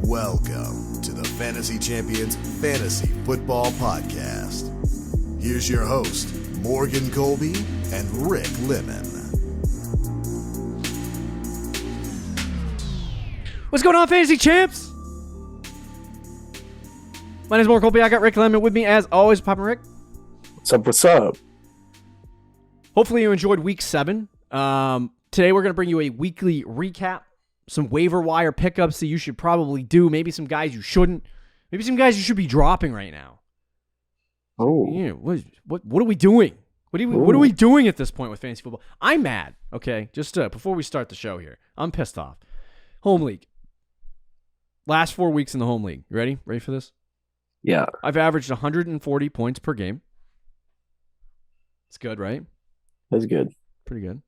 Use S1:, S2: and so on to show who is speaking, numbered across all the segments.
S1: Welcome to the Fantasy Champions Fantasy Football Podcast. Here's your host, Morgan Colby and Rick Lemon.
S2: What's going on, Fantasy Champs? My name is Morgan Colby. I got Rick Lemon with me as always. Papa Rick.
S3: What's up?
S2: Hopefully you enjoyed week 7. Today we're going to bring you a weekly recap. Some waiver wire pickups that you should probably do. Maybe some guys you shouldn't. Maybe some guys you should be dropping right now.
S3: Oh,
S2: Yeah, what are we doing? What are we doing at this point with fantasy football? I'm mad. Okay, just before we start the show here, I'm pissed off. Home league. Last 4 weeks in the home league. You ready? Ready for this?
S3: yeah.
S2: I've averaged 140 points per game. It's good, right?
S3: That's good.
S2: Pretty good.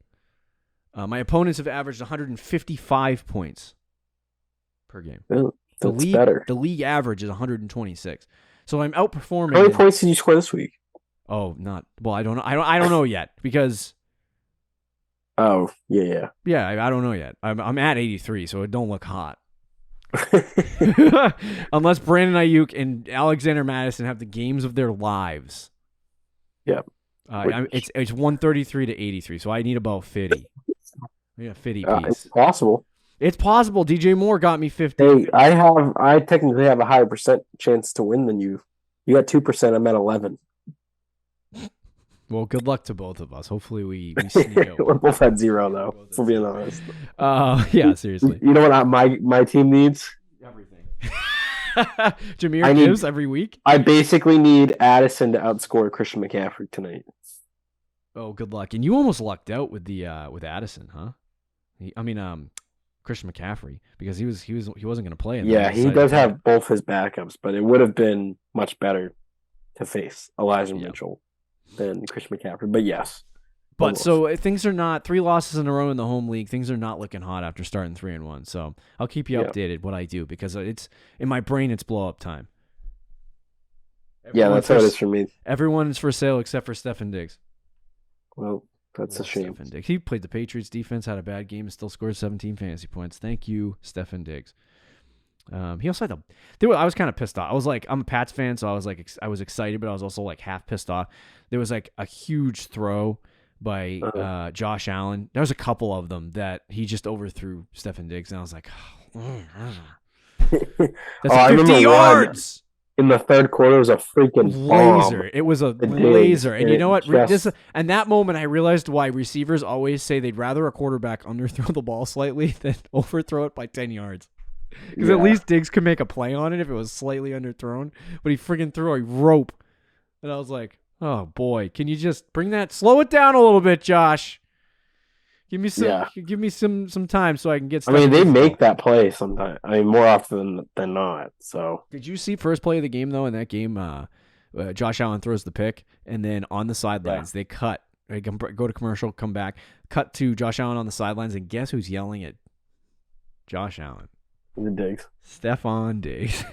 S2: My opponents have averaged 155 points per game.
S3: Well, that's better.
S2: The league average is 126. So I'm outperforming.
S3: How many points did you score this week?
S2: Oh, not well. I don't know. I don't know yet because.
S3: Oh, yeah.
S2: Yeah, I don't know yet. I'm at 83, so it don't look hot. Unless Brandon Ayuk and Alexander Madison have the games of their lives.
S3: Yeah.
S2: It's 133 to 83, so I need about 50. Yeah, 50 piece.
S3: It's possible.
S2: It's possible. DJ Moore got me 50.
S3: Hey, I technically have a higher percent chance to win than you. You got 2%. I'm at 11.
S2: Well, good luck to both of us. Hopefully we sneak out.
S3: We're both at 0 though. For being honest.
S2: Yeah, seriously.
S3: You know what my team needs?
S2: Everything. Jahmyr Gibbs every week.
S3: I basically need Addison to outscore Christian McCaffrey tonight.
S2: Oh, good luck. And you almost lucked out with with Addison, huh? Christian McCaffrey, because he wasn't going to play.
S3: Yeah, he does have both his backups, but it would have been much better to face Elijah Mitchell than Christian McCaffrey. But yes.
S2: But
S3: almost.
S2: So things are not 3 losses in a row in the home league. Things are not looking hot after starting 3-1. So I'll keep you updated what I do, because it's in my brain. It's blow up time.
S3: That's how it is for me.
S2: Everyone is for sale except for Stefan Diggs.
S3: Well, that's a shame.
S2: Stefan Diggs. He played the Patriots defense, had a bad game, and still scored 17 fantasy points. Thank you, Stefan Diggs. He also had I was kind of pissed off. I was like, I'm a Pats fan, so I was excited, but I was also like half pissed off. There was like a huge throw by Josh Allen. There was a couple of them that he just overthrew Stefan Diggs, and I was like, that's 50 yards.
S3: In the third quarter, it was a freaking
S2: laser.
S3: bomb.
S2: It was a laser. And you know what? And that moment, I realized why receivers always say they'd rather a quarterback underthrow the ball slightly than overthrow it by 10 yards. Because at least Diggs could make a play on it if it was slightly underthrown. But he freaking threw a rope. And I was like, oh, boy. Can you just slow it down a little bit, Josh? Give me some time so I can get stuff.
S3: They make that play sometimes. More often than not. So
S2: did you see first play of the game though? In that game, Josh Allen throws the pick, and then on the sidelines they cut. They go to commercial, come back, cut to Josh Allen on the sidelines, and guess who's yelling at Josh Allen?
S3: The Diggs,
S2: Stefan Diggs.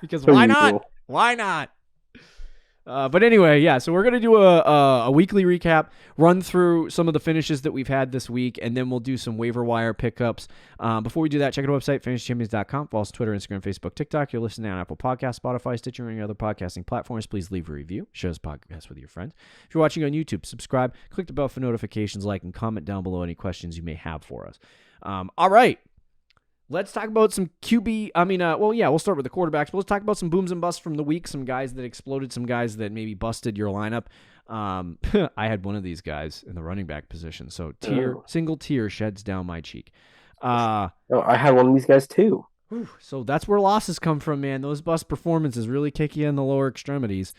S2: Because why not? Cool. Why not? But anyway, yeah, so we're going to do a weekly recap, run through some of the finishes that we've had this week, and then we'll do some waiver wire pickups. Before we do that, check out our website, fantasychampions.com. Follow us on Twitter, Instagram, Facebook, TikTok. You're listening on Apple Podcasts, Spotify, Stitcher, or any other podcasting platforms. Please leave a review. Share this podcast with your friends. If you're watching on YouTube, subscribe. Click the bell for notifications, like, and comment down below any questions you may have for us. All right. Let's talk about some QB. We'll start with the quarterbacks, but let's talk about some booms and busts from the week, some guys that exploded, some guys that maybe busted your lineup. I had one of these guys in the running back position, so single tear sheds down my cheek.
S3: I had one of these guys too.
S2: So that's where losses come from, man. Those bust performances really kick you in the lower extremities.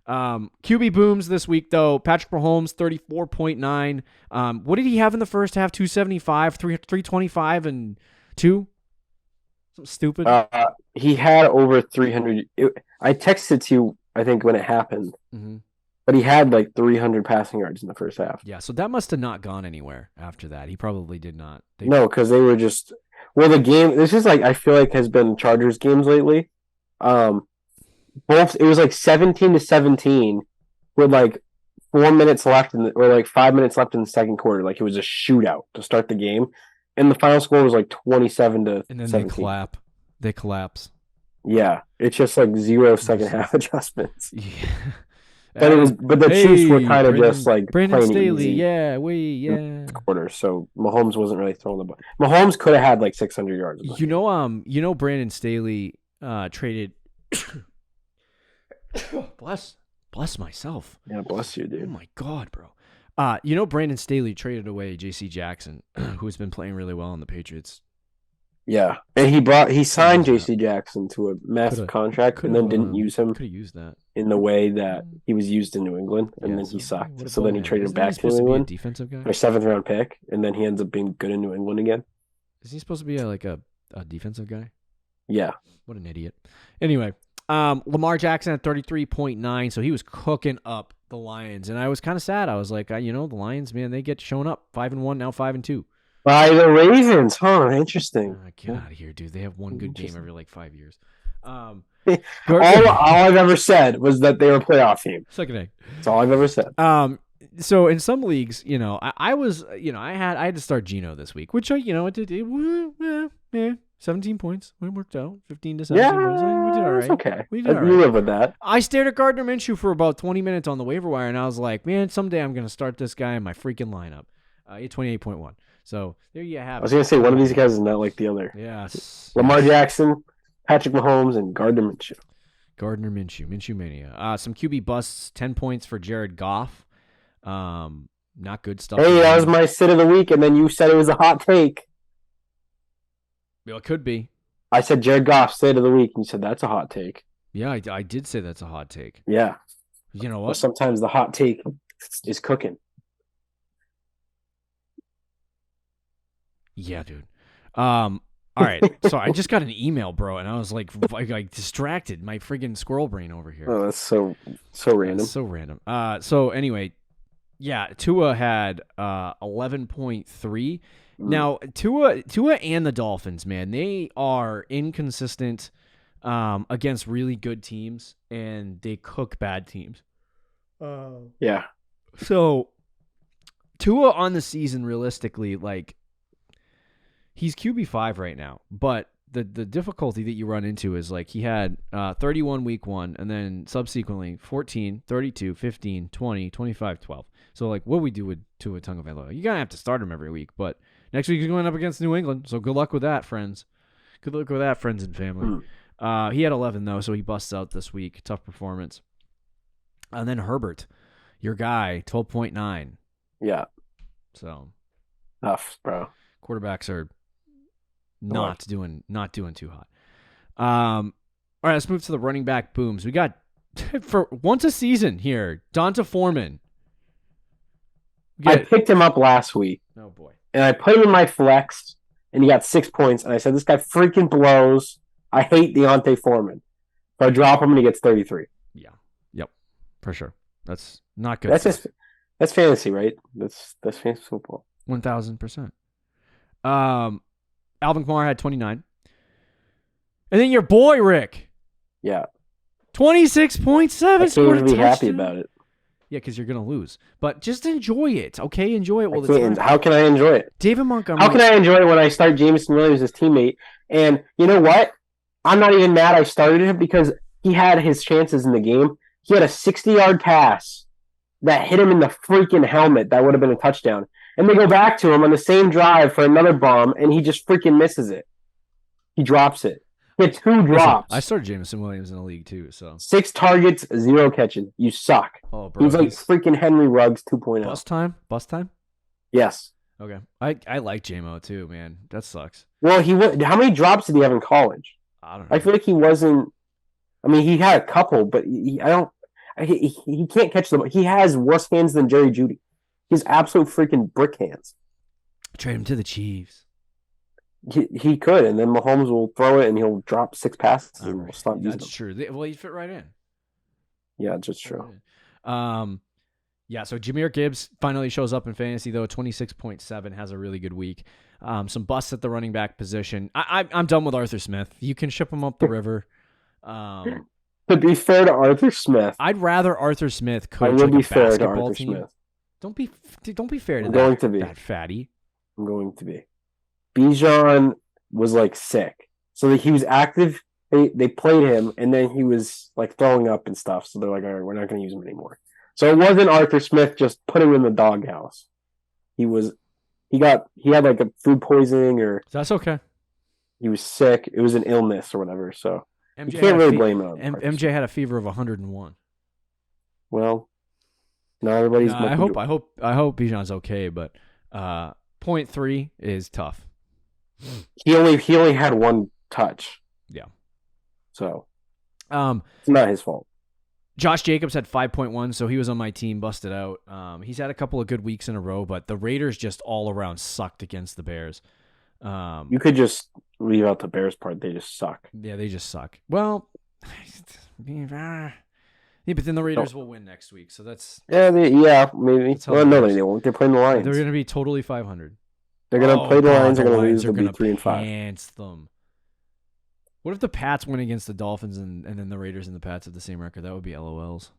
S2: QB booms this week, though. Patrick Mahomes, 34.9. What did he have in the first half? 275, 325, and 2? Something stupid.
S3: He had over 300. I texted to you, I think, when it happened. Mm-hmm. But he had like 300 passing yards in the first half.
S2: Yeah, so that must have not gone anywhere after that. He probably did not.
S3: No, because they were just... Well, the game... This is I feel like has been Chargers games lately. It was like 17-17 with like 4 minutes left or 5 minutes left in the second quarter. Like it was a shootout to start the game. And the final score was like 27-17.
S2: And then they clap. They collapse.
S3: Yeah, it's just like 0 second half adjustments.
S2: Yeah.
S3: But the Chiefs were kind of just like
S2: Brandon
S3: playing
S2: Staley.
S3: easy
S2: Yeah.
S3: quarter. So Mahomes wasn't really throwing the ball. Mahomes could have had like 600 yards.
S2: Brandon Staley traded. Bless myself.
S3: Yeah, bless you, dude.
S2: Oh my God, bro. Brandon Staley traded away J.C. Jackson, who's been playing really well on the Patriots.
S3: Yeah, and he signed J.C. Jackson to a massive contract, and then didn't use him.
S2: Could have used that
S3: in the way that he was used in New England, and then he sucked. So then he traded him back to New England.
S2: Be a defensive guy,
S3: a 7th-round pick, and then he ends up being good in New England again.
S2: Is he supposed to be a defensive guy?
S3: Yeah.
S2: What an idiot. Anyway, Lamar Jackson at 33.9, so he was cooking up the Lions, and I was kind of sad. I was like, the Lions, man, they get shown up 5-1 now, 5-2.
S3: By the Ravens, huh? Interesting.
S2: Get out of here, dude. They have one good game every 5 years.
S3: All I've ever said was that they were a playoff team.
S2: Second egg.
S3: That's all I've ever said.
S2: So in some leagues, I was, I had to start Geno this week, which it did 17 points. It worked out. 15 to 17 points. We did all right.
S3: It's okay.
S2: We did all right.
S3: You live with that.
S2: I stared at Gardner Minshew for about 20 minutes on the waiver wire, and I was like, man, someday I'm going to start this guy in my freaking lineup. He had 28.1. So there you have it.
S3: I was going to say, one of these guys is not like the other.
S2: Yes.
S3: Lamar Jackson, Patrick Mahomes, and Gardner Minshew.
S2: Minshew mania. Some QB busts, 10 points for Jared Goff. Not good stuff.
S3: Hey, that was my sit of the week, and then you said it was a hot take.
S2: Well, it could be.
S3: I said Jared Goff sit of the week, and you said that's a hot take.
S2: Yeah, I did say that's a hot take.
S3: Yeah.
S2: You know what?
S3: Well, sometimes the hot take is cooking.
S2: Yeah, dude. All right. So I just got an email, bro, and I was like distracted. My friggin' squirrel brain over here.
S3: Oh, that's so random.
S2: That's so random. So anyway, yeah, Tua had 11.3. Now, Tua and the Dolphins, man, they are inconsistent against really good teams, and they cook bad teams.
S3: Yeah.
S2: So Tua on the season, realistically, he's QB5 right now, but the difficulty that you run into is he had 31 week 1, and then subsequently 14, 32, 15, 20, 25, 12. So what do we do with Tua Tagovailoa? You're going to have to start him every week, but next week he's going up against New England, so good luck with that, friends. Good luck with that, friends and family. He had 11, though, so he busts out this week. Tough performance. And then Herbert, your guy, 12.9.
S3: Yeah.
S2: So.
S3: Tough, bro.
S2: Quarterbacks are not doing too hot. All right, let's move to the running back booms. We got for once a season here, Donta Foreman.
S3: I picked him up last week.
S2: Oh boy. And
S3: I put him in my flex, and he got 6 points, and I said, this guy freaking blows. I hate Deontay Foreman. So I drop him and he gets 33.
S2: Yeah. Yep. For sure. That's not good.
S3: That's fantasy, right? That's fantasy football.
S2: 1,000%. Alvin Kamara had 29. And then your boy, Rick.
S3: Yeah.
S2: 26.7.
S3: I can't be happy about it.
S2: Yeah, because you're going to lose. But just enjoy it, okay? Enjoy it while the time.
S3: How can I enjoy it?
S2: David Montgomery.
S3: How can I enjoy it when I start Jameson Williams as teammate? And you know what? I'm not even mad I started him because he had his chances in the game. He had a 60-yard pass that hit him in the freaking helmet. That would have been a touchdown. And they go back to him on the same drive for another bomb, and he just freaking misses it. He drops it. He had 2 drops.
S2: Listen, I started Jameson Williams in the league too. So
S3: 6 targets, 0 catches. You suck.
S2: Oh, bro,
S3: he's like freaking Henry Ruggs 2.0.
S2: Bust time?
S3: Yes.
S2: Okay. I like JMO too, man. That sucks.
S3: Well, how many drops did he have in college?
S2: I don't know.
S3: I feel like he wasn't. I mean, he had a couple, but he can't catch them. He has worse hands than Jerry Jeudy. He's absolute freaking brick hands.
S2: Trade him to the Chiefs.
S3: He could, and then Mahomes will throw it, and he'll drop 6 passes, and we'll stop using them.
S2: That's true. Well, he fit right in.
S3: Yeah, that's true.
S2: Yeah, so Jahmyr Gibbs finally shows up in fantasy, though. 26.7, has a really good week. Some busts at the running back position. I'm done with Arthur Smith. You can ship him up the river.
S3: To be fair to Arthur Smith,
S2: I'd rather Arthur Smith coach
S3: I will be
S2: a
S3: fair to
S2: basketball
S3: Arthur
S2: team.
S3: Smith.
S2: Don't be fair to
S3: that
S2: fatty.
S3: I'm going to be. Bijan was sick. So he was active. They played him, and then he was like throwing up and stuff. So they're like, all right, we're not going to use him anymore. So it wasn't Arthur Smith just put him in the doghouse. He had like a food poisoning, or
S2: That's okay.
S3: he was sick. It was an illness or whatever. So
S2: MJ
S3: you can't really blame him on
S2: MJ had a fever of 101.
S3: Well, not everybody's.
S2: No, I hope Bijan's okay, but 0.3 is tough.
S3: He only had one touch.
S2: Yeah.
S3: So it's not his fault.
S2: Josh Jacobs had 5.1, so he was on my team, busted out. He's had a couple of good weeks in a row, but the Raiders just all around sucked against the Bears.
S3: You could just leave out the Bears part. They just suck.
S2: Yeah, they just suck. Well, yeah, but then the Raiders will win next week, so that's...
S3: maybe. Well, no, they won't. They're playing the Lions.
S2: They're going to be totally 500.
S3: They're going to play the Lions. They're going to lose. They'll be 3-5.
S2: Pants them. What if the Pats win against the Dolphins and then the Raiders and the Pats have the same record? That would be LOLs.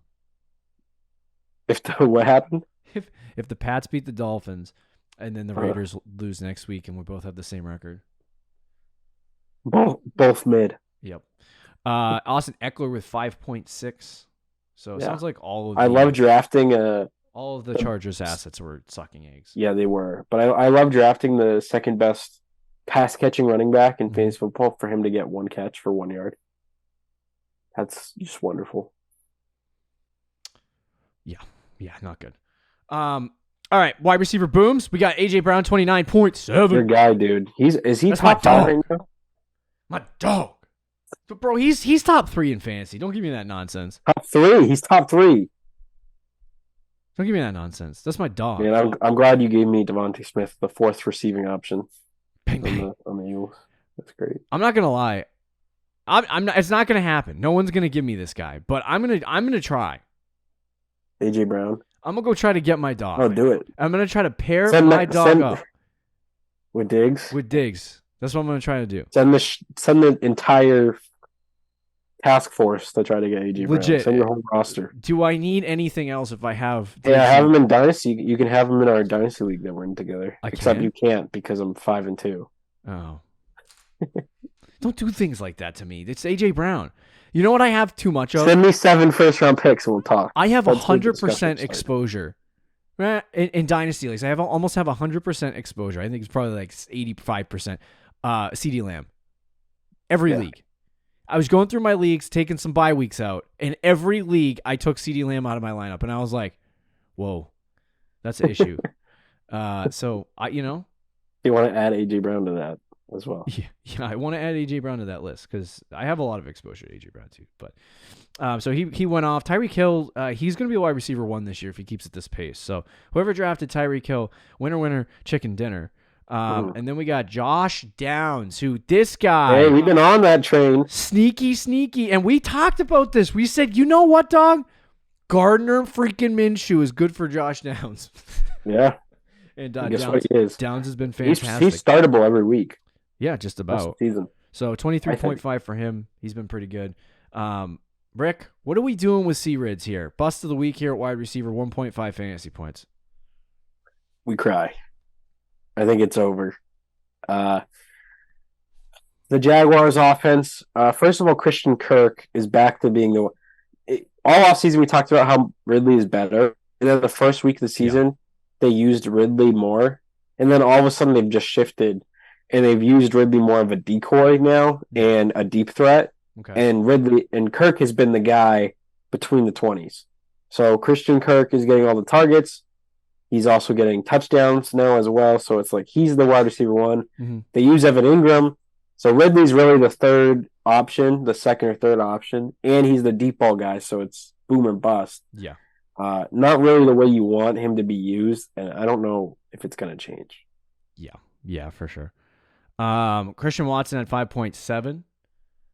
S3: What happened?
S2: If the Pats beat the Dolphins and then the Raiders lose next week and we both have the same record.
S3: Both mid.
S2: Yep. Austin Eckler with 5.6. So it sounds like
S3: I love drafting
S2: all of the Chargers assets were sucking eggs.
S3: Yeah, they were. But I love drafting the second best pass catching running back in fantasy football for him to get one catch for 1 yard. That's just wonderful.
S2: Yeah, not good. All right, wide receiver booms. We got AJ Brown 29.7.
S3: Your guy, dude. Is he
S2: That's
S3: top
S2: my dog.
S3: right now?
S2: My dog. But bro, he's top 3 in fantasy. Don't give me that nonsense.
S3: Top 3. He's top 3.
S2: Don't give me that nonsense. That's my dog.
S3: Man, I'm glad you gave me Devontae Smith, the 4th receiving option
S2: Bang, bang.
S3: on the Eagles. That's great.
S2: I'm not gonna lie. I'm not. It's not gonna happen. No one's gonna give me this guy. But I'm gonna try.
S3: AJ Brown.
S2: I'm gonna go try to get my dog.
S3: Oh, do it.
S2: I'm gonna try to pair my dog up
S3: with Diggs.
S2: With Diggs. That's what I'm gonna try to do.
S3: Send the entire task force to try to get AJ Brown.
S2: Legit.
S3: Send your whole roster.
S2: Do I need anything else if I have?
S3: Yeah, have him in Dynasty. You can have him in our Dynasty league that we're in together. Except you can't because I'm 5-2.
S2: Oh. Don't do things like that to me. It's AJ Brown. You know what I have too much of?
S3: Send me 7 first-round picks and we'll talk.
S2: I have 100% exposure. In Dynasty leagues, I almost have 100% exposure. I think it's probably like 85%. CD Lamb. Every league. I was going through my leagues, taking some bye weeks out, and every league I took CD Lamb out of my lineup, and I was like, "Whoa, that's an issue." So you want
S3: to add AJ Brown to that as well.
S2: Yeah, I want to add AJ Brown to that list because I have a lot of exposure to AJ Brown too. But so he went off. Tyreek Hill, he's going to be a wide receiver 1 this year if he keeps at this pace. So whoever drafted Tyreek Hill, winner, chicken dinner. And then we got Josh Downs, who this guy.
S3: Hey, we've been on that train.
S2: Sneaky. And we talked about this. We said, you know what, dog? Gardner freaking Minshew is good for Josh Downs.
S3: Yeah.
S2: And
S3: guess what he is.
S2: Downs has been fantastic.
S3: He's startable every week.
S2: Yeah, just about.
S3: Season.
S2: So 23.5 for him. He's been pretty good. Rick, what are we doing with C-Rids here? Bust of the week here at wide receiver, 1.5 fantasy points.
S3: We cry. I think it's over. The Jaguars offense, first of all, Christian Kirk is back to being all offseason we talked about how Ridley is better. And then the first week of the season, they used Ridley more. And then all of a sudden they've just shifted and they've used Ridley more of a decoy now and a deep threat.
S2: Okay.
S3: And Kirk has been the guy between the 20s. So Christian Kirk is getting all the targets. He's also getting touchdowns now as well. So it's like he's the wide receiver 1.
S2: Mm-hmm.
S3: They use Evan Ingram. So Ridley's really the third option, the second or third option. And he's the deep ball guy. So it's boom or bust.
S2: Yeah.
S3: Not really the way you want him to be used. And I don't know if it's going to change.
S2: Yeah, for sure. Christian Watson at 5.7.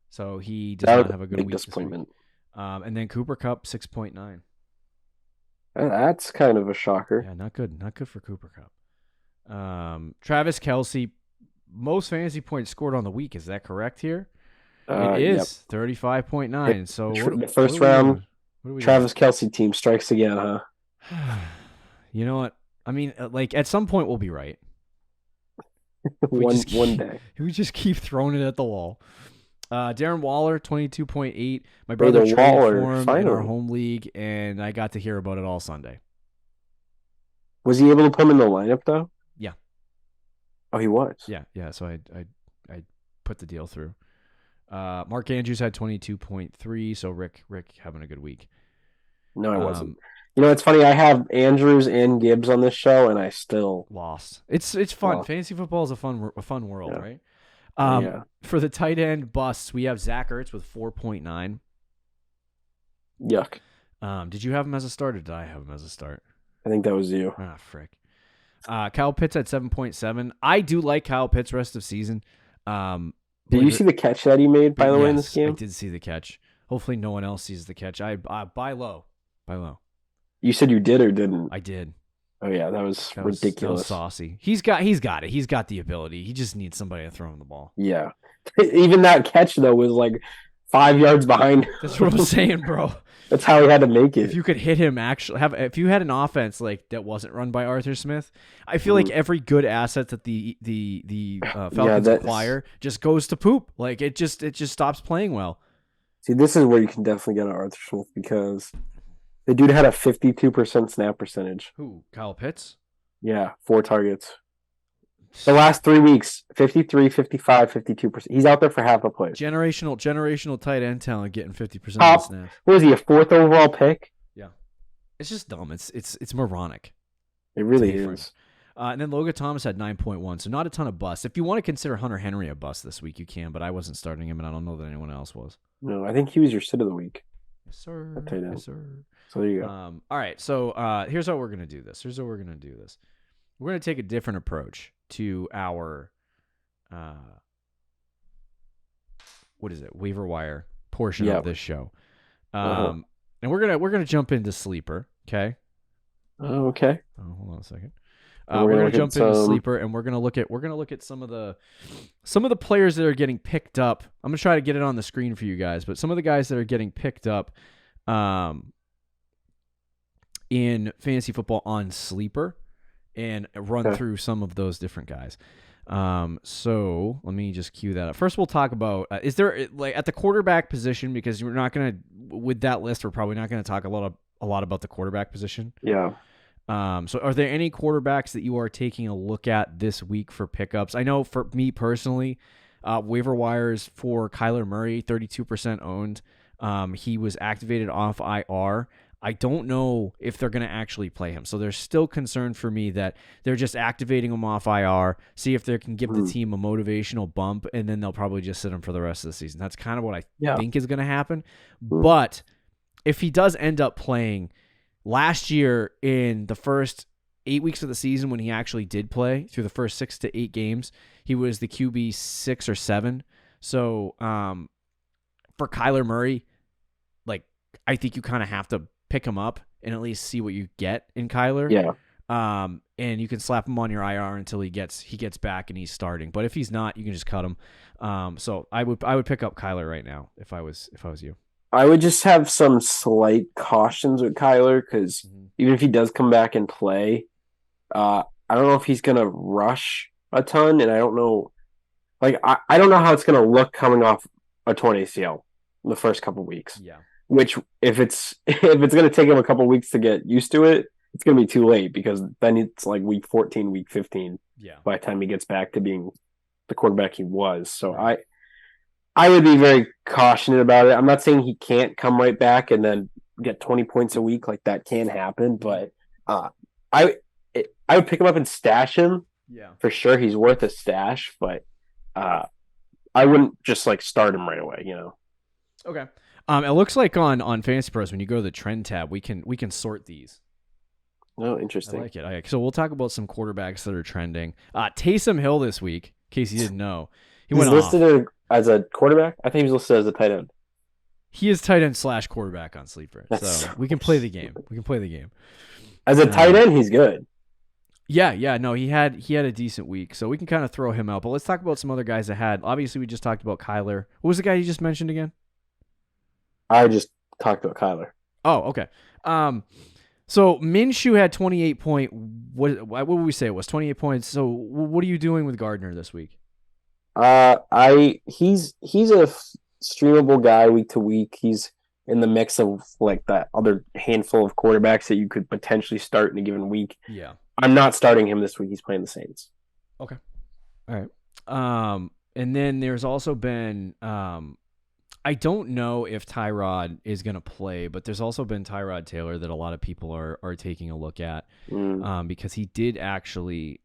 S2: So he does not have a good week.
S3: Disappointment.
S2: And then Cooper Kupp, 6.9.
S3: That's kind of a shocker.
S2: Yeah, not good. Not good for Cooper Kupp. Travis Kelce, most fantasy points scored on the week. Is that correct here? It is 35.9. So
S3: the first round, Travis Kelce team strikes again, huh?
S2: You know what? I mean, like at some point we'll be right.
S3: one day.
S2: We just keep throwing it at the wall. Darren Waller, 22.8. My brother traded for him in our home league, and I got to hear about it all Sunday.
S3: Was he able to put him in the lineup though?
S2: Yeah.
S3: Oh, he was.
S2: Yeah. So I put the deal through. Mark Andrews had 22.3. So Rick having a good week.
S3: No, I wasn't. It's funny. I have Andrews and Gibbs on this show, and I still
S2: lost. It's fun. Lost. Fantasy football is a fun world,
S3: yeah.
S2: right? For the tight end busts, we have Zach Ertz with 4.9.
S3: Yuck.
S2: Did you have him as a start, or did I have him as a start?
S3: I think that was you.
S2: Ah, frick. Kyle Pitts at 7.7. I do like Kyle Pitts rest of season.
S3: Did you see the catch that he made, by the way, in this game?
S2: I did see the catch. Hopefully no one else sees the catch. I buy low.
S3: You said you did or didn't?
S2: I did.
S3: Oh yeah, that was ridiculous.
S2: That was saucy. He's got it. He's got the ability. He just needs somebody to throw him the ball.
S3: Yeah. Even that catch though was like 5 yards behind.
S2: That's what I'm saying, bro.
S3: That's how he had to make it.
S2: If you could hit him, if you had an offense like that wasn't run by Arthur Smith, I feel like every good asset that the Falcons acquire just goes to poop. Like it just stops playing well.
S3: See, this is where you can definitely get an Arthur Smith because the dude had a 52% snap percentage.
S2: Who? Kyle Pitts?
S3: Yeah, 4 targets. The last 3 weeks, 53, 55, 52%. He's out there for half a play.
S2: Generational tight end talent getting 50% of
S3: the
S2: snaps.
S3: What was he, a 4th overall pick?
S2: Yeah. It's just dumb. It's moronic.
S3: It really is.
S2: And then Logan Thomas had 9.1, so not a ton of busts. If you want to consider Hunter Henry a bust this week, you can, but I wasn't starting him, and I don't know that anyone else was.
S3: No, I think he was your sit of the week.
S2: Yes, sir.
S3: Yes, sir. So there you go.
S2: All right, so here's how we're going to do this. We're going to take a different approach to our waiver wire portion of this show. And we're gonna jump into sleeper, okay?
S3: Oh, okay.
S2: Oh, hold on a second. We're gonna jump into sleeper, and we're gonna look at some of the players that are getting picked up. I'm gonna try to get it on the screen for you guys, but some of the guys that are getting picked up in fantasy football on sleeper, and run through some of those different guys. So let me just cue that up. First, we'll talk about is there like at the quarterback position, because we're not gonna with that list. We're probably not gonna talk a lot about the quarterback position.
S3: Yeah.
S2: So are there any quarterbacks that you are taking a look at this week for pickups? I know for me personally, waiver wires for Kyler Murray, 32% owned. He was activated off IR. I don't know if they're going to actually play him. So there's still concern for me that they're just activating him off IR, see if they can give the team a motivational bump, and then they'll probably just sit him for the rest of the season. That's kind of what I think is going to happen. But if he does end up playing, last year in the first 8 weeks of the season when he actually did play, through the first 6 to 8 games, he was the QB 6 or 7. So for Kyler Murray, like I think you kind of have to pick him up and at least see what you get in Kyler.
S3: Yeah.
S2: And you can slap him on your IR until he gets back and he's starting. But if he's not, you can just cut him. So I would pick up Kyler right now if I was you.
S3: I would just have some slight cautions with Kyler because even if he does come back and play, I don't know if he's gonna rush a ton, and I don't know, like I don't know how it's gonna look coming off a torn ACL in the first couple weeks.
S2: Yeah.
S3: Which if it's going to take him a couple weeks to get used to it, it's going to be too late because then it's like week 14, week 15 by the time he gets back to being the quarterback he was. So I would be very cautious about it. I'm not saying he can't come right back and then get 20 points a week. Like that can happen, but I would pick him up and stash him.
S2: Yeah,
S3: for sure. He's worth a stash, but I wouldn't just like start him right away,
S2: Okay. It looks like on Fantasy Pros when you go to the trend tab, we can sort these.
S3: Oh, interesting.
S2: I like it. So we'll talk about some quarterbacks that are trending. Taysom Hill this week, in case you didn't know,
S3: he's listed as a quarterback. I think he's listed as a tight end.
S2: He is tight end / quarterback on Sleeper, so we can play the game.
S3: As a tight end, he's good.
S2: Yeah. No, he had a decent week, so we can kind of throw him out. But let's talk about some other guys that had. Obviously, we just talked about Kyler. What was the guy you just mentioned again?
S3: I just talked about Kyler.
S2: Oh, okay. So Minshew had 28 point. What would we say it was 28 points? So what are you doing with Gardner this week?
S3: He's a streamable guy week to week. He's in the mix of like that other handful of quarterbacks that you could potentially start in a given week.
S2: Yeah.
S3: I'm not starting him this week. He's playing the Saints.
S2: Okay. All right. And then there's also been I don't know if Tyrod is going to play, but there's also been Tyrod Taylor that a lot of people are taking a look at because he did actually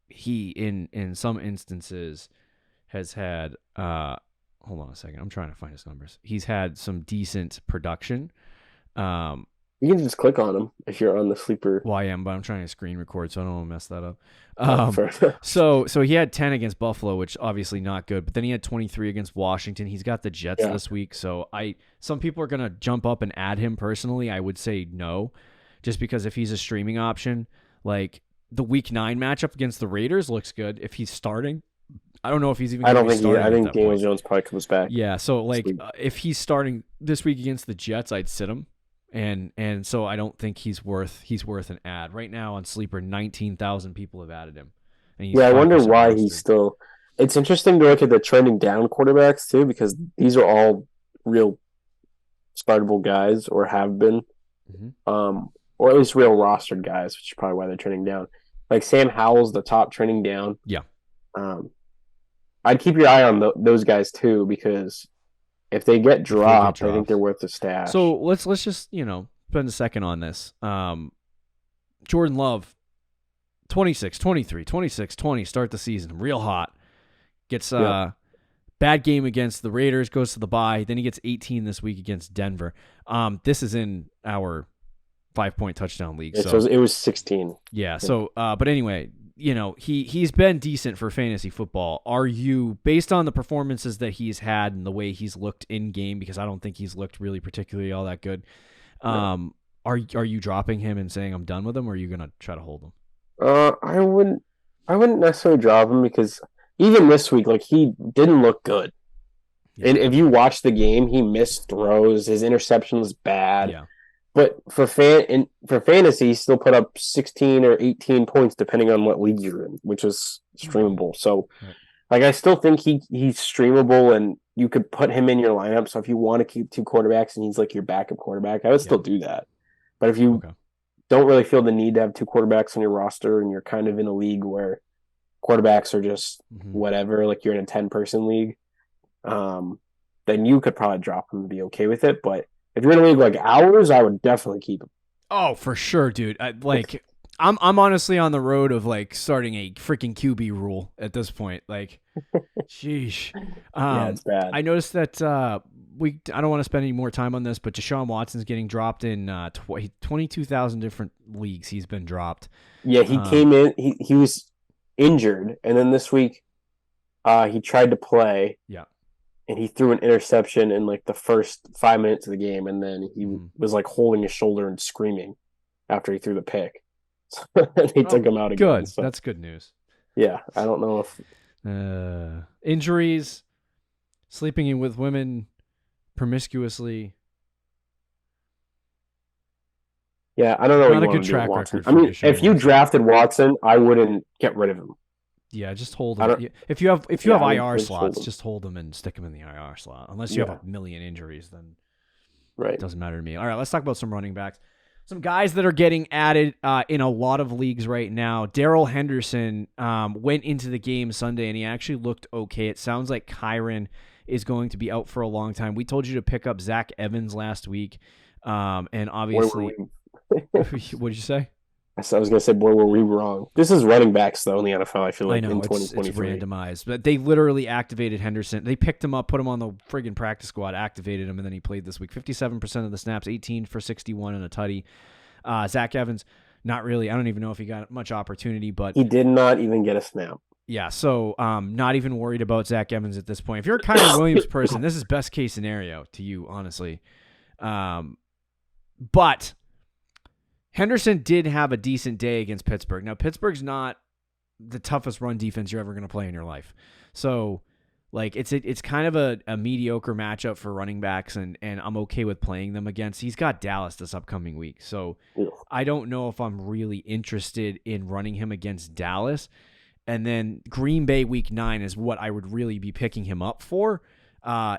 S2: he in some instances has had hold on a second. I'm trying to find his numbers. He's had some decent production.
S3: You can just click on him if you're on the sleeper.
S2: Well, I am, but I'm trying to screen record, so I don't want to mess that up. So he had 10 against Buffalo, which obviously not good. But then he had 23 against Washington. He's got the Jets this week, so some people are gonna jump up and add him. Personally, I would say no, just because if he's a streaming option, like the Week 9 matchup against the Raiders looks good. If he's starting, I don't know if he's even. I
S3: think Daniel Jones probably comes back.
S2: Yeah, so like if he's starting this week against the Jets, I'd sit him. And so I don't think he's worth an ad. Right now on Sleeper, 19,000 people have added him. And
S3: I wonder why he's still. It's interesting to look at the trending down quarterbacks too, because these are all real startable guys or have been, or at least real rostered guys, which is probably why they're trending down. Like Sam Howell's the top trending down.
S2: Yeah.
S3: I'd keep your eye on those guys too, because if they get dropped, I think they're worth the stash.
S2: So let's just spend a second on this. Jordan Love, 26, 23, 26, 20, start the season real hot. Gets bad game against the Raiders, goes to the bye. Then he gets 18 this week against Denver. This is in our 5-point touchdown league.
S3: So it was 16.
S2: Yeah. So, but anyway, he's been decent for fantasy football. Are you, based on the performances that he's had and the way he's looked in game, because I don't think he's looked really particularly all that good. Are you dropping him and saying I'm done with him, or are you gonna try to hold him?
S3: I wouldn't necessarily drop him, because even this week, like, he didn't look good. Yeah. And if you watch the game, he missed throws. His interception was bad. Yeah. But for fantasy, he still put up 16 or 18 points, depending on what league you're in, which is streamable. So, I still think he's streamable, and you could put him in your lineup. So if you want to keep two quarterbacks and he's like your backup quarterback, I would still do that. But if you don't really feel the need to have two quarterbacks on your roster, and you're kind of in a league where quarterbacks are just whatever, like you're in a 10-person league, then you could probably drop him and be okay with it. But if you're in a league like ours, I would definitely keep him.
S2: Oh, for sure, dude. I'm honestly on the road of like starting a freaking QB rule at this point. Like, sheesh.
S3: Yeah, it's bad.
S2: I noticed that I don't want to spend any more time on this, but Deshaun Watson's getting dropped in 22,000 different leagues. He's been dropped.
S3: Yeah, he came in. He was injured, and then this week, he tried to play.
S2: Yeah. And
S3: he threw an interception in like the first 5 minutes of the game, and then he was like holding his shoulder and screaming after he threw the pick. So they took him out again.
S2: Good. So, that's good news.
S3: Yeah, I don't know if
S2: injuries, sleeping in with women promiscuously.
S3: Yeah, I don't know.
S2: Not a good track record.
S3: I mean, if you drafted Watson, I wouldn't get rid of him.
S2: Yeah, just hold him. If you have IR slots, just hold him and stick him in the IR slot. Unless you have a million injuries, then it doesn't matter to me. All right, let's talk about some running backs. Some guys that are getting added in a lot of leagues right now. Darrell Henderson went into the game Sunday, and he actually looked okay. It sounds like Kyron is going to be out for a long time. We told you to pick up Zach Evans last week, and obviously, what did you say?
S3: I was going to say, boy, were we wrong. This is running backs, though, in the NFL, I feel like, in 2023.
S2: It's randomized. But they literally activated Henderson. They picked him up, put him on the friggin' practice squad, activated him, and then he played this week. 57% of the snaps, 18 for 61 and a tutty. Zach Evans, not really. I don't even know if he got much opportunity, but
S3: he did not even get a snap.
S2: Yeah, so not even worried about Zach Evans at this point. If you're a Kyron Williams person, this is best case scenario to you, honestly. But Henderson did have a decent day against Pittsburgh. Now, Pittsburgh's not the toughest run defense you're ever going to play in your life. So, Like it's kind of a mediocre matchup for running backs, and I'm okay with playing them against. He's got Dallas this upcoming week, so I don't know if I'm really interested in running him against Dallas. And then Green Bay week 9 is what I would really be picking him up for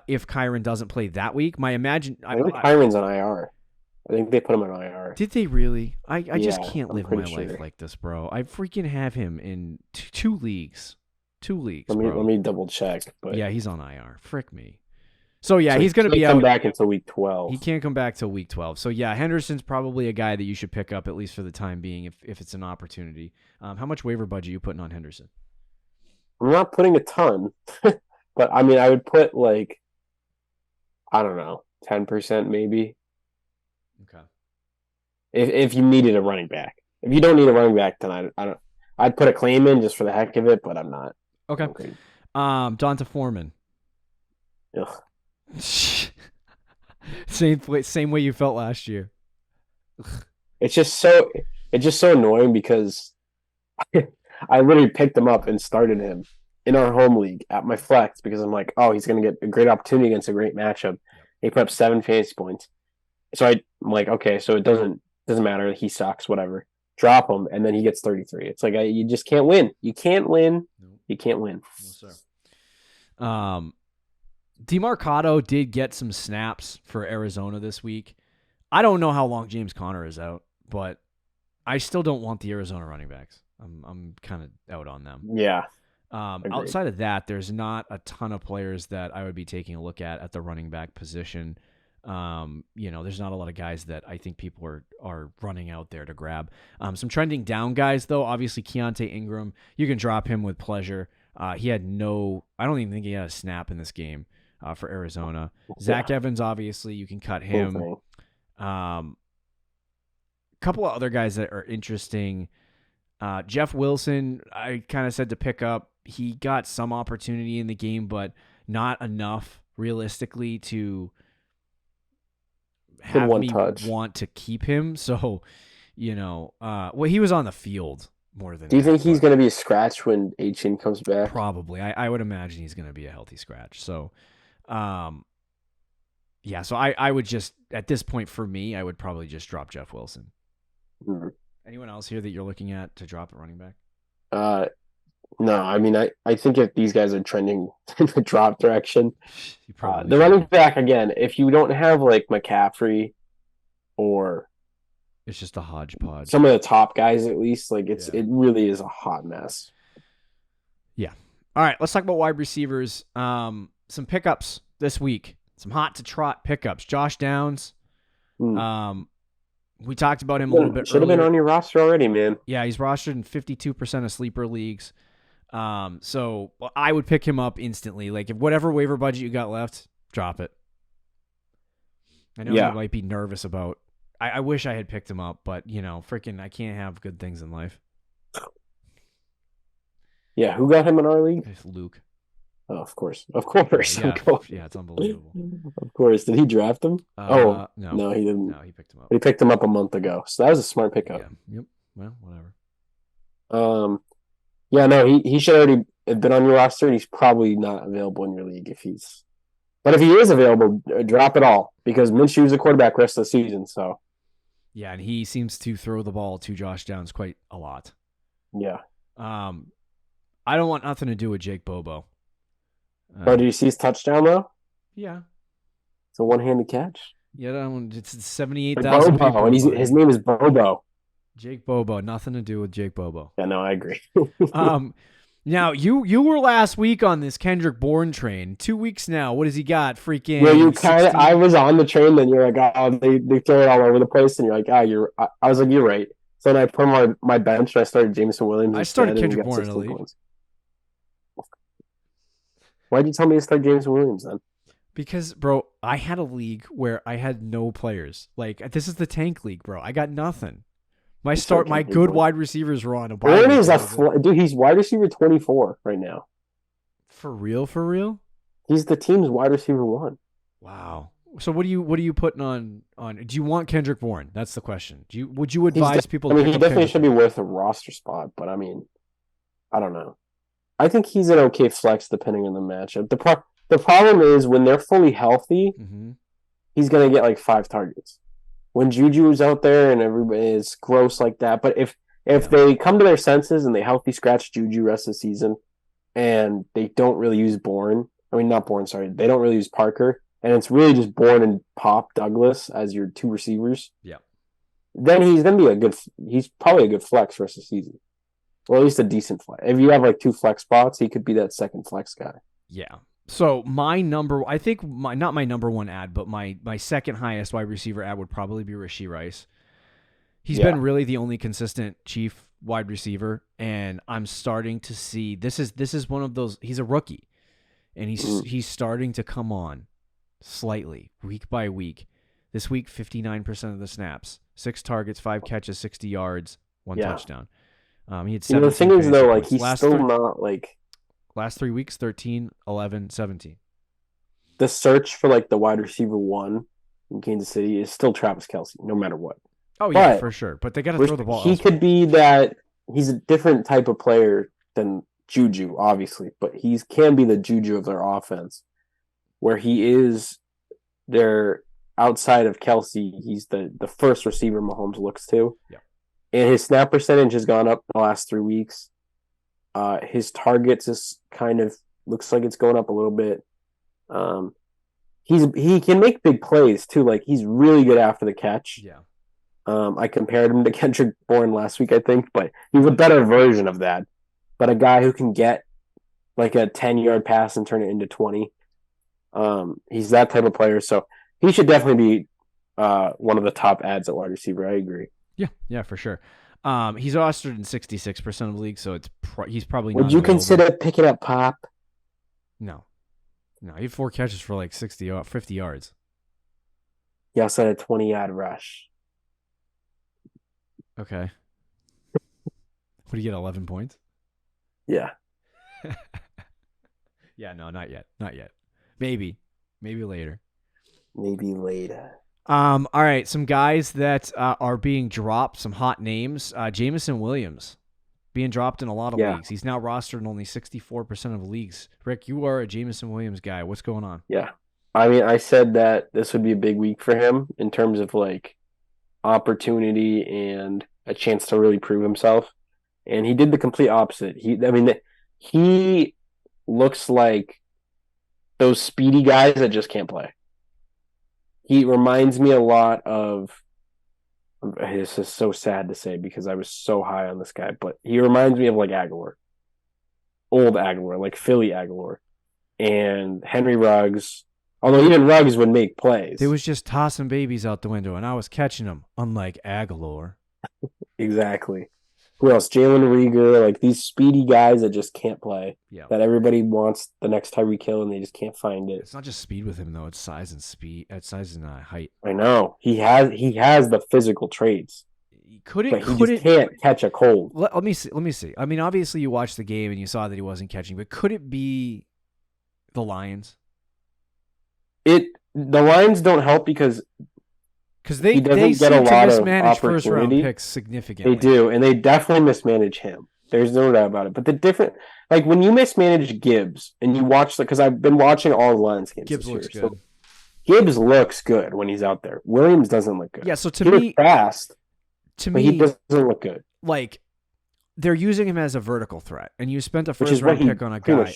S2: if Kyron doesn't play that week. I think
S3: Kyron's on IR. I think they put him on IR.
S2: Did they really? I just can't live my life like this, bro. I freaking have him in two leagues. Let
S3: me double check. But
S2: yeah, he's on IR. Frick me. So yeah, he's going to be out.
S3: Come back until week 12.
S2: He can't come back till week 12. So yeah, Henderson's probably a guy that you should pick up at least for the time being if it's an opportunity. How much waiver budget are you putting on Henderson?
S3: I'm not putting a ton, but I mean, I would put like, I don't know, 10% maybe.
S2: Okay.
S3: If you needed a running back. If you don't need a running back, then I'd put a claim in just for the heck of it, but I'm not.
S2: Okay. Donta Foreman.
S3: Ugh.
S2: Same way you felt last year.
S3: It's just so annoying because I literally picked him up and started him in our home league at my flex because I'm like, oh, he's gonna get a great opportunity against a great matchup. He put up 7 fantasy points. So I'm like, okay, so it doesn't matter. He sucks, whatever. Drop him, and then he gets 33. It's like you just can't win. You can't win. Nope. You can't win.
S2: No, sir. DeMarcado did get some snaps for Arizona this week. I don't know how long James Conner is out, but I still don't want the Arizona running backs. I'm kind of out on them.
S3: Yeah.
S2: Outside of that, there's not a ton of players that I would be taking a look at the running back position. There's not a lot of guys that I think people are running out there to grab. Some trending down guys, though, obviously Keontae Ingram, you can drop him with pleasure. I don't even think he had a snap in this game for Arizona. Zach Evans, obviously, you can cut him. Couple of other guys that are interesting. Jeff Wilson, I kind of said to pick up. He got some opportunity in the game, but not enough realistically to have me want to keep him. So, he was on the field more than.
S3: Do you think he's going to be a scratch when H-in comes back?
S2: Probably. I would imagine he's going to be a healthy scratch. So, so I would just, at this point for me, I would probably just drop Jeff Wilson.
S3: Mm-hmm.
S2: Anyone else here that you're looking at to drop a running back?
S3: No, I mean, I think if these guys are trending in the drop direction, the running back, again, if you don't have like McCaffrey or
S2: it's just a hodgepodge.
S3: Some of the top guys, at least, like it really is a hot mess.
S2: Yeah. All right, let's talk about wide receivers. Some pickups this week. Some hot to trot pickups. Josh Downs. We talked about him a little bit.
S3: Should have been on your roster already, man.
S2: Yeah, he's rostered in 52% of sleeper leagues. So I would pick him up instantly. Like, if whatever waiver budget you got left, drop it. I know you might be nervous about. I wish I had picked him up, but freaking, I can't have good things in life.
S3: Yeah, who got him in our league?
S2: It's Luke.
S3: Oh, of course.
S2: Yeah, it's unbelievable.
S3: Of course. Did he draft him? No, he didn't.
S2: No, he picked him up.
S3: He picked him up a month ago, so that was a smart pickup.
S2: Yeah. Yep. Well, whatever.
S3: Yeah, no, he should already have been on your roster, and he's probably not available in your league But if he is available, drop it all because Minshew's a quarterback rest of the season. So.
S2: Yeah, and he seems to throw the ball to Josh Downs quite a lot.
S3: Yeah.
S2: I don't want nothing to do with Jake Bobo.
S3: Did you see his touchdown though?
S2: Yeah.
S3: It's a one-handed catch.
S2: Yeah, it's 78,000 people.
S3: And his name is Bobo.
S2: Jake Bobo, nothing to do with Jake Bobo.
S3: Yeah, no, I agree.
S2: Now you were last week on this Kendrick Bourne train. 2 weeks now. What has he got? Freaking.
S3: Well, you kind of. I was on the train, then you're like, oh, they throw it all over the place, and you're like, I was like, you're right. So then I put on my bench, and I started Jameson Williams.
S2: I started Kendrick Bourne in the league.
S3: Why'd you tell me to start Jameson Williams then?
S2: Because, bro, I had a league where I had no players. Like, this is the tank league, bro. I got nothing. My good wide receivers were on a bye.
S3: Dude, he's wide receiver 24 right now.
S2: For real? For real?
S3: He's the team's wide receiver 1.
S2: Wow. So what are you putting on? Do you want Kendrick Bourne? That's the question. Would you advise people?
S3: He definitely should be worth a roster spot, but I mean, I don't know. I think he's an okay flex depending on the matchup. The problem is when they're fully healthy, he's gonna get like 5 targets. When Juju's out there and everybody is gross like that, but if they come to their senses and they healthy scratch Juju rest of the season, and they don't really use not Bourne, sorry, they don't really use Parker, and it's really just Bourne and Pop Douglas as your 2 receivers.
S2: Yeah.
S3: Then he's probably a good flex for the season. Or at least a decent flex. If you have like 2 flex spots, he could be that second flex guy.
S2: Yeah. So not my number one ad, but my second highest wide receiver ad would probably be Rashee Rice. He's been really the only consistent Chief wide receiver, and I'm starting to see this is one of those. He's a rookie, and he's starting to come on slightly week by week. This week, 59% of the snaps, 6 targets, 5 catches, 60 yards, 1 touchdown. He had 17
S3: the thing is though, like he's still not like
S2: last 3 weeks, 13, 11, 17.
S3: The search for like the wide receiver 1 in Kansas City is still Travis Kelce, no matter what.
S2: Oh yeah, for sure. But they got to throw the ball.
S3: He could be that. He's a different type of player than Juju, obviously, but he can be the Juju of their offense, where he is their outside of Kelce. He's the first receiver Mahomes looks to.
S2: Yeah. And
S3: his snap percentage has gone up the last 3 weeks. His targets is kind of looks like it's going up a little bit. He can make big plays too. Like he's really good after the catch.
S2: Yeah.
S3: I compared him to Kendrick Bourne last week, I think, but he's a better version of that. But a guy who can get like a 10-yard pass and turn it into 20. He's that type of player, so he should definitely be one of the top ads at wide receiver. I agree.
S2: Yeah, for sure. He's rostered in 66% of leagues, so he's probably.
S3: Would you consider picking up Pop?
S2: No, he had 4 catches for like 50 yards.
S3: He also had a 20-yard rush.
S2: Okay. Would he get 11 points?
S3: Yeah.
S2: Yeah, no, not yet. Maybe later. All right, some guys that are being dropped, some hot names. Jameson Williams being dropped in a lot of leagues. He's now rostered in only 64% of leagues. Rick, you are a Jameson Williams guy. What's going on?
S3: Yeah. I mean, I said that this would be a big week for him in terms of like opportunity and a chance to really prove himself. And he did the complete opposite. He looks like those speedy guys that just can't play. He reminds me a lot of, this is so sad to say because I was so high on this guy, but he reminds me of like Aguilar. Old Aguilar, like Philly Aguilar. And Henry Ruggs, although even Ruggs would make plays.
S2: They was just tossing babies out the window, and I was catching them, unlike Aguilar.
S3: Exactly. Who else? Jalen Reagor, like these speedy guys that just can't play.
S2: Yeah.
S3: That everybody wants the next Tyreek Hill and they just can't find it.
S2: It's not just speed with him though; it's size and speed. It's size and height.
S3: I know he has the physical traits. He can't catch a cold.
S2: Let me see. I mean, obviously you watched the game and you saw that he wasn't catching, but could it be the Lions?
S3: The Lions don't help because
S2: they seem to mismanage first round picks significantly.
S3: They do, and they definitely mismanage him. There's no doubt about it. But the different, like when you mismanage Gibbs and you watch, because I've been watching all the Lions games.
S2: Gibbs looks good.
S3: So Gibbs looks good when he's out there. Williams doesn't look good.
S2: Yeah, so
S3: he looks fast. But he doesn't look good.
S2: Like they're using him as a vertical threat, and you spent a first round pick on a guy.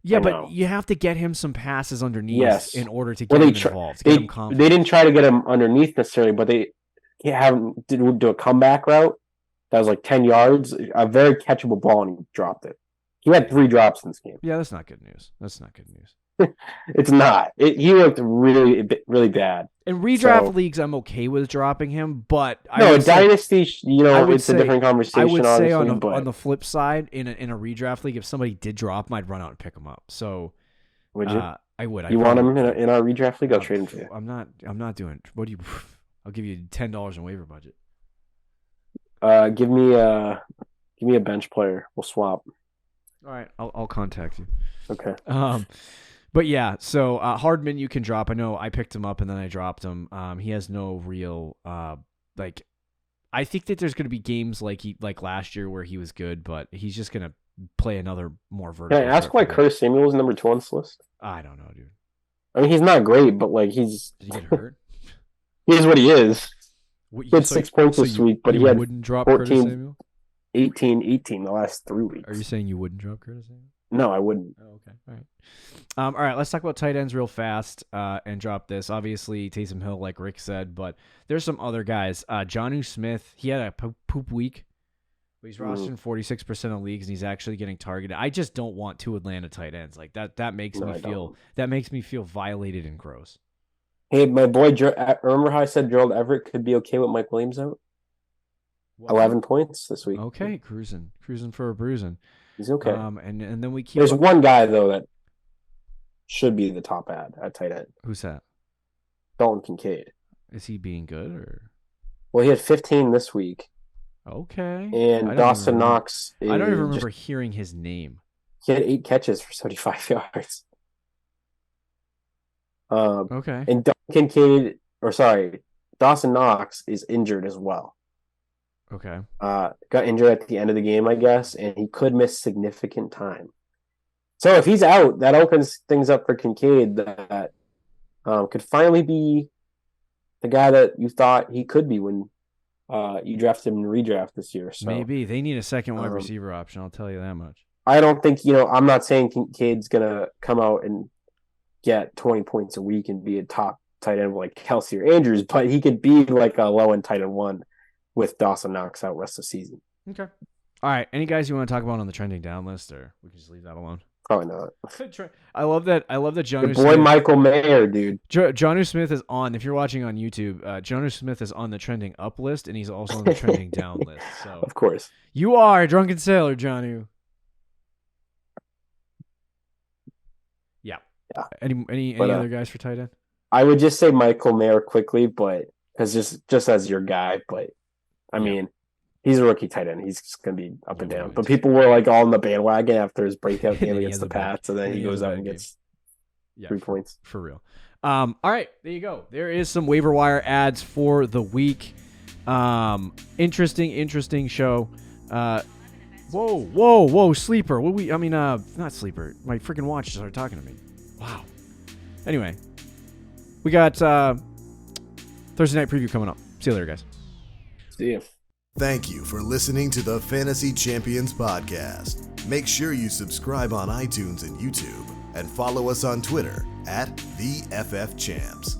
S2: Yeah, but you have to get him some passes underneath in order to get him involved. They
S3: didn't try to get him underneath necessarily, but they have him do a comeback route that was like 10 yards, a very catchable ball, and he dropped it. He had 3 drops in this game.
S2: Yeah, that's not good news.
S3: It's not. He looked really, really bad.
S2: In redraft leagues, I'm okay with dropping him, but
S3: Dynasty, it's a different conversation.
S2: I would say on
S3: the
S2: flip side, in a redraft league, if somebody did drop him, I'd run out and pick him up. So
S3: would you?
S2: I would.
S3: You want him in our redraft league? I'll trade him for you.
S2: I'm not doing. What do you? I'll give you $10 in waiver budget.
S3: Give me a bench player. We'll swap.
S2: All right, I'll contact you.
S3: Okay.
S2: But yeah, so Hardman you can drop. I know I picked him up and then I dropped him. He has no real I think that there's going to be games like last year where he was good, but he's just going to play another more vertical.
S3: Can I ask why Curtis Samuel is number 2 on this list?
S2: I don't know, dude.
S3: I mean, he's not great, but like
S2: Did he get hurt?
S3: He is what he is.
S2: He
S3: had 6 points this week, but he had
S2: wouldn't drop
S3: 14,
S2: Curtis Samuel?
S3: 18 the last 3 weeks.
S2: Are you saying you wouldn't drop Curtis Samuel?
S3: No, I wouldn't.
S2: Oh, okay. All right. All right. Let's talk about tight ends real fast and drop this. Obviously, Taysom Hill, like Rick said, but there's some other guys. Jonnu Smith, he had a poop week. He's rostered in 46% of leagues, and he's actually getting targeted. I just don't want 2 Atlanta tight ends like that. That makes me feel violated and gross.
S3: Hey, my boy, remember how I said Gerald Everett could be okay with Mike Williams out? What? 11 points this week.
S2: Okay, cruising for a bruising.
S3: He's okay.
S2: And then we keep.
S3: There's one guy though that should be the top ad at tight end.
S2: Who's that?
S3: Dalton Kincaid.
S2: Is he being good or?
S3: Well, he had 15 this week.
S2: Okay.
S3: And Dawson Knox.
S2: I don't even remember hearing his name.
S3: He had 8 catches for 75 yards.
S2: Okay.
S3: And Dawson Knox is injured as well.
S2: Okay.
S3: Got injured at the end of the game, I guess, and he could miss significant time. So if he's out, that opens things up for Kincaid that could finally be the guy that you thought he could be when you drafted him in redraft this year. So
S2: maybe they need a second wide receiver option. I'll tell you that much.
S3: I don't think I'm not saying Kincaid's gonna come out and get 20 points a week and be a top tight end like Kelsey or Andrews, but he could be like a low end tight end 1 with Dawson Knox out rest of the season.
S2: Okay. All right. Any guys you want to talk about on the trending down list, or we can just leave that alone?
S3: Probably not.
S2: I love that Jonnu
S3: Your boy
S2: Smith,
S3: Michael Mayer, dude.
S2: Jonnu Smith is on. If you're watching on YouTube, Jonnu Smith is on the trending up list, and he's also on the trending down list. So
S3: of course,
S2: you are a drunken sailor, Jonnu. Yeah. Any other guys for tight end?
S3: I would just say Michael Mayer quickly, but because just as your guy, but I mean, he's a rookie tight end. He's just going to be up and down. But people were like all in the bandwagon after his breakout game against the Pats, and then he goes out and gets 3 points.
S2: For real. All right, there you go. There is some waiver wire ads for the week. Interesting show. Whoa, sleeper. Not sleeper. My freaking watch just started talking to me. Wow. Anyway, we got Thursday night preview coming up. See you later, guys.
S3: See you.
S1: Thank you for listening to the Fantasy Champions Podcast. Make sure you subscribe on iTunes and YouTube and follow us on Twitter @TheFFChamps.